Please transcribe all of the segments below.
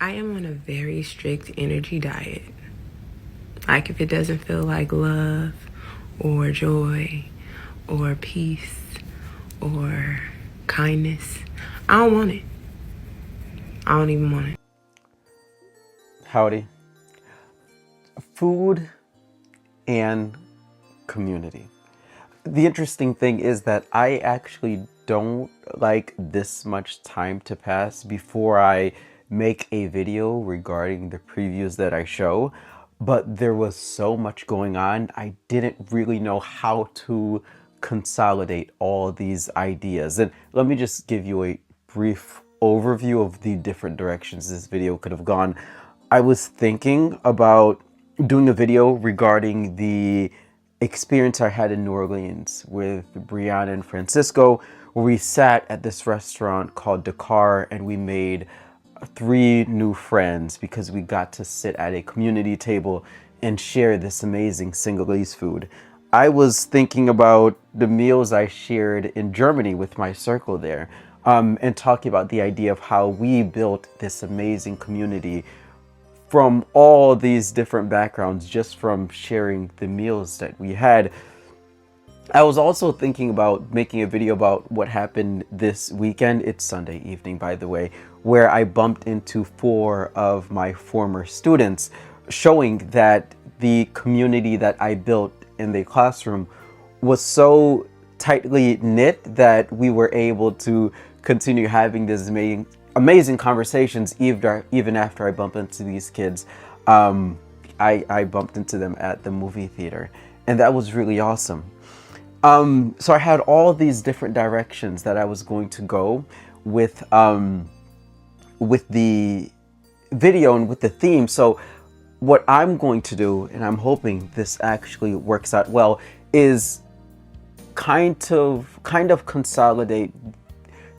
I am on a very strict energy diet. Like, if it doesn't feel like love or joy or peace or kindness, I don't want it. I don't even want it. Howdy. Food and community. The interesting thing is that I actually don't like this much time to pass before I make a video regarding the previews that I show, but there was so much going on, I didn't really know how to consolidate all these ideas. And let me just give you a brief overview of the different directions this video could have gone. I was thinking about doing a video regarding the experience I had in New Orleans with Brianna and Francisco, where we sat at this restaurant called Dakar and we made 3 new friends because we got to sit at a community table and share this amazing Senegalese food. I was thinking about the meals I shared in Germany with my circle there, and talking about the idea of how we built this amazing community from all these different backgrounds just from sharing the meals that we had. I was also thinking about making a video about what happened this weekend. It's Sunday evening, by the way, where I bumped into 4 of my former students, showing that the community that I built in the classroom was so tightly knit that we were able to continue having this amazing conversations even after I bumped into these kids. I bumped into them at the movie theater, and that was really awesome. So I had all these different directions that I was going to go with the video and with the theme. So what I'm going to do, and I'm hoping this actually works out well, is kind of consolidate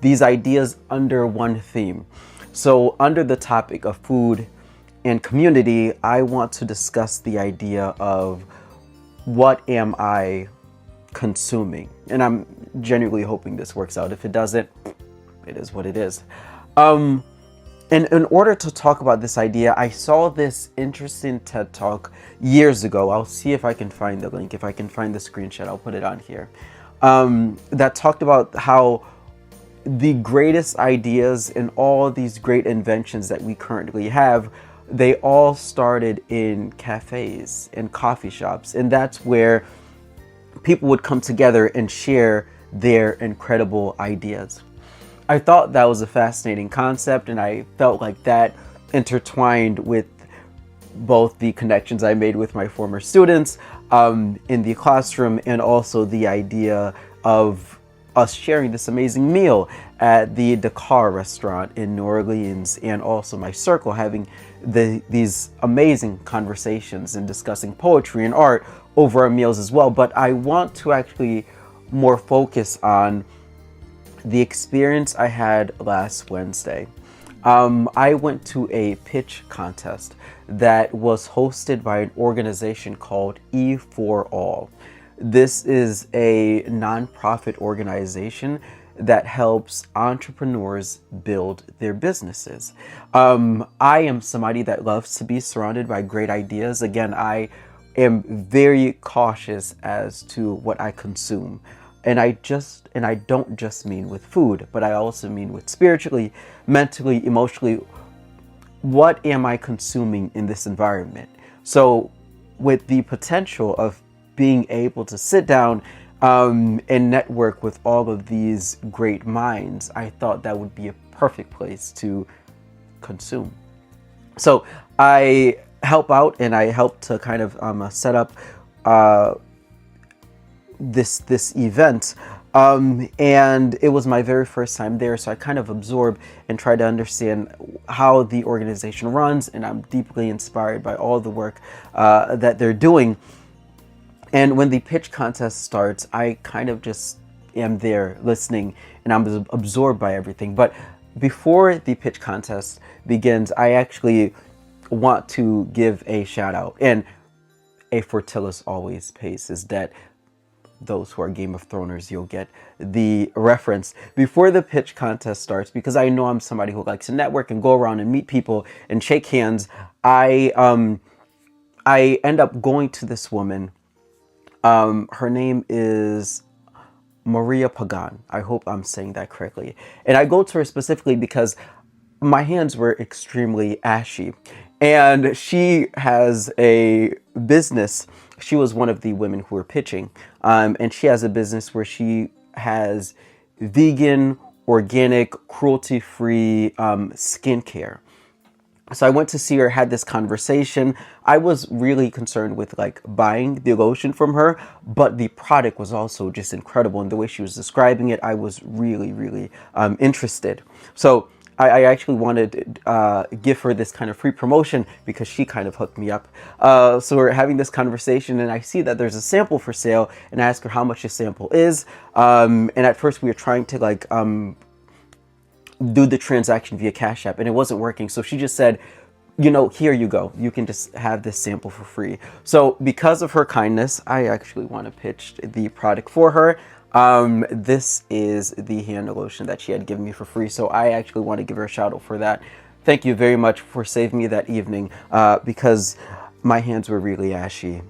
these ideas under one theme. So under the topic of food and community, I want to discuss the idea of what am I consuming? And I'm genuinely hoping this works out. If it doesn't, it is what it is. And in order to talk about this idea, I saw this interesting TED Talk years ago. I'll see if I can find the link. If I can find the screenshot, I'll put it on here. That talked about how the greatest ideas and all these great inventions that we currently have, they all started in cafes and coffee shops. And that's where people would come together and share their incredible ideas. I thought that was a fascinating concept, and I felt like that intertwined with both the connections I made with my former students in the classroom, and also the idea of us sharing this amazing meal at the Dakar restaurant in New Orleans, and also my circle having these amazing conversations and discussing poetry and art over our meals as well. But I want to actually more focus on the experience I had last Wednesday. I went to a pitch contest that was hosted by an organization called E4All. This is a nonprofit organization that helps entrepreneurs build their businesses. I am somebody that loves to be surrounded by great ideas. Again, I am very cautious as to what I consume. And I don't just mean with food, but I also mean with spiritually, mentally, emotionally. What am I consuming in this environment? So with the potential of being able to sit down and network with all of these great minds, I thought that would be a perfect place to consume. So I help out, and I help to kind of set up this event, and it was my very first time there, so I kind of absorb and try to understand how the organization runs, and I'm deeply inspired by all the work that they're doing. And when the pitch contest starts, I kind of just am there listening, and I'm absorbed by everything. But before the pitch contest begins, I actually want to give a shout out, and a Fortillus always pays his debt. those who are Game of Throners, you'll get the reference. Before the pitch contest starts, because I know I'm somebody who likes to network and go around and meet people and shake hands, I end up going to this woman. Her name is Maria Pagan. I hope I'm saying that correctly. And I go to her specifically because my hands were extremely ashy. And she has a business. She was one of the women who were pitching. And she has a business where she has vegan, organic, cruelty-free skincare. So I went to see her, had this conversation. I was really concerned with like buying the lotion from her, but the product was also just incredible. And the way she was describing it, I was really interested. So I actually wanted to give her this kind of free promotion because she kind of hooked me up. So we're having this conversation and I see that there's a sample for sale and I ask her how much the sample is. And at first we were trying to like, do the transaction via Cash App and it wasn't working. So she just said, you know, here you go. You can just have this sample for free. So because of her kindness, I actually want to pitch the product for her. This is the hand lotion that she had given me for free. So I actually want to give her a shout out for that. Thank you very much for saving me that evening because my hands were really ashy.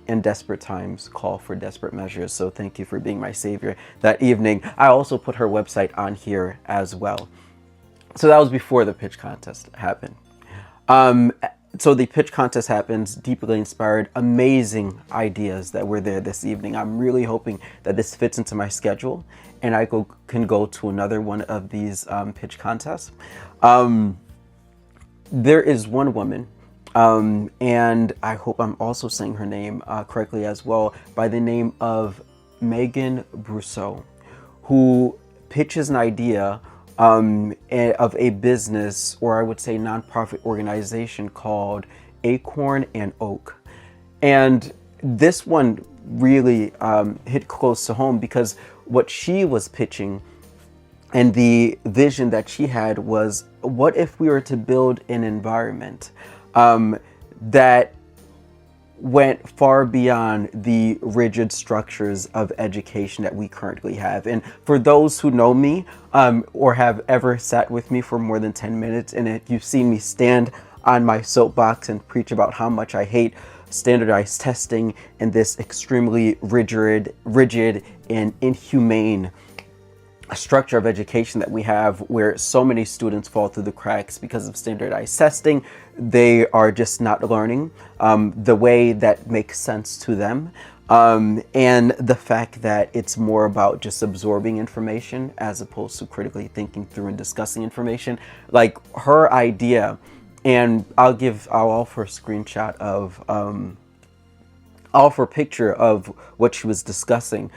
And desperate times call for desperate measures. So thank you for being my savior that evening. I also put her website on here as well. So that was before the pitch contest happened. So the pitch contest happens, deeply inspired, amazing ideas that were there this evening. I'm really hoping that this fits into my schedule and I can go to another one of these pitch contests. There is one woman, and I hope I'm also saying her name correctly as well, by the name of Megan Brousseau, who pitches an idea of a business, or I would say nonprofit organization called Acorn and Oak. And this one really hit close to home because what she was pitching and the vision that she had was, what if we were to build an environment that went far beyond the rigid structures of education that we currently have. And for those who know me or have ever sat with me for more than 10 minutes, and if you've seen me stand on my soapbox and preach about how much I hate standardized testing and this extremely rigid and inhumane structure of education that we have, where so many students fall through the cracks because of standardized testing. They are just not learning the way that makes sense to them. And the fact that it's more about just absorbing information as opposed to critically thinking through and discussing information. Like her idea, and I'll offer a screenshot of, I'll offer a picture of what she was discussing.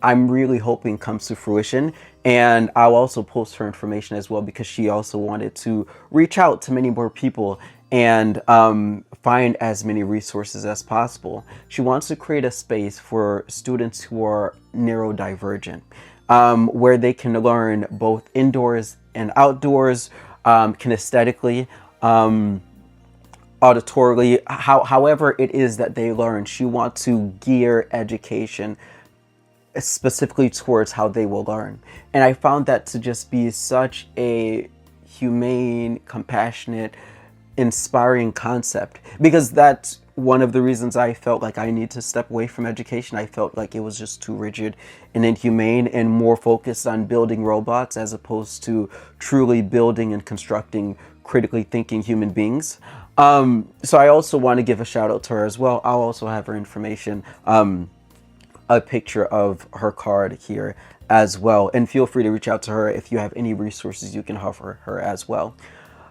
I'm really hoping comes to fruition, and I'll also post her information as well because she also wanted to reach out to many more people and find as many resources as possible. She wants to create a space for students who are neurodivergent, where they can learn both indoors and outdoors, kinesthetically, auditorily, however it is that they learn. She wants to gear education specifically towards how they will learn. And I found that to just be such a humane, compassionate, inspiring concept, because that's one of the reasons I felt like I need to step away from education. I felt like it was just too rigid and inhumane and more focused on building robots as opposed to truly building and constructing critically thinking human beings. So I also want to give a shout out to her as well. I'll also have her information, a picture of her card here as well. And feel free to reach out to her if you have any resources you can offer her as well.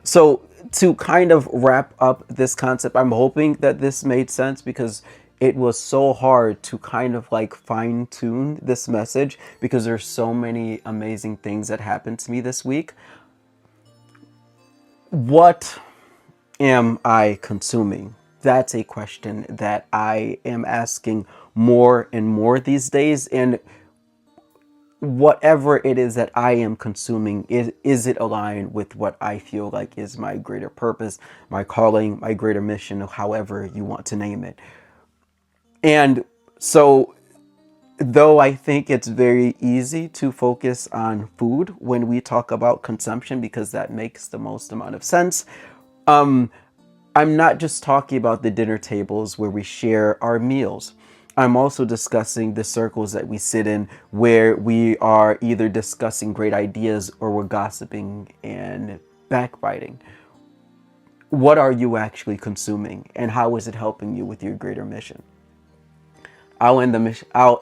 So to kind of wrap up this concept, I'm hoping that this made sense because it was so hard to kind of like fine tune this message because there's so many amazing things that happened to me this week. What am I consuming? That's a question that I am asking more and more these days. And whatever it is that I am consuming, is it aligned with what I feel like is my greater purpose, my calling, my greater mission, however you want to name it. And so though I think it's very easy to focus on food when we talk about consumption because that makes the most amount of sense. I'm not just talking about the dinner tables where we share our meals. I'm also discussing the circles that we sit in where we are either discussing great ideas or we're gossiping and backbiting. What are you actually consuming and how is it helping you with your greater mission? I'll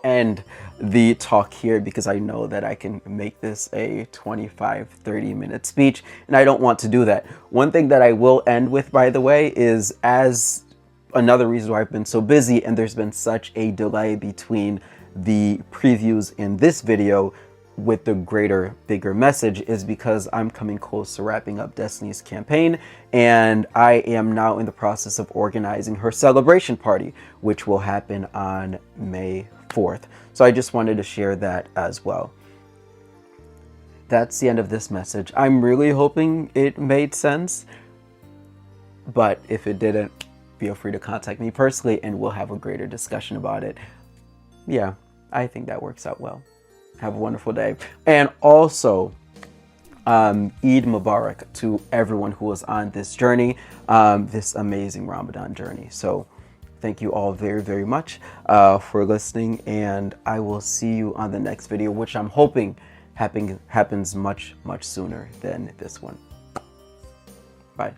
end the talk here because I know that I can make this a 25-30 minute speech and I don't want to do that. One thing that I will end with, by the way, is as another reason why I've been so busy and there's been such a delay between the previews in this video with the greater, bigger message is because I'm coming close to wrapping up Destiny's campaign and I am now in the process of organizing her celebration party, which will happen on May 4th. So I just wanted to share that as well. That's the end of this message. I'm really hoping it made sense, but if it didn't, feel free to contact me personally and we'll have a greater discussion about it. Yeah, I think that works out well. Have a wonderful day. And also, Eid Mubarak to everyone who was on this journey, this amazing Ramadan journey. So thank you all very, very much for listening. And I will see you on the next video, which I'm hoping happens much, much sooner than this one. Bye.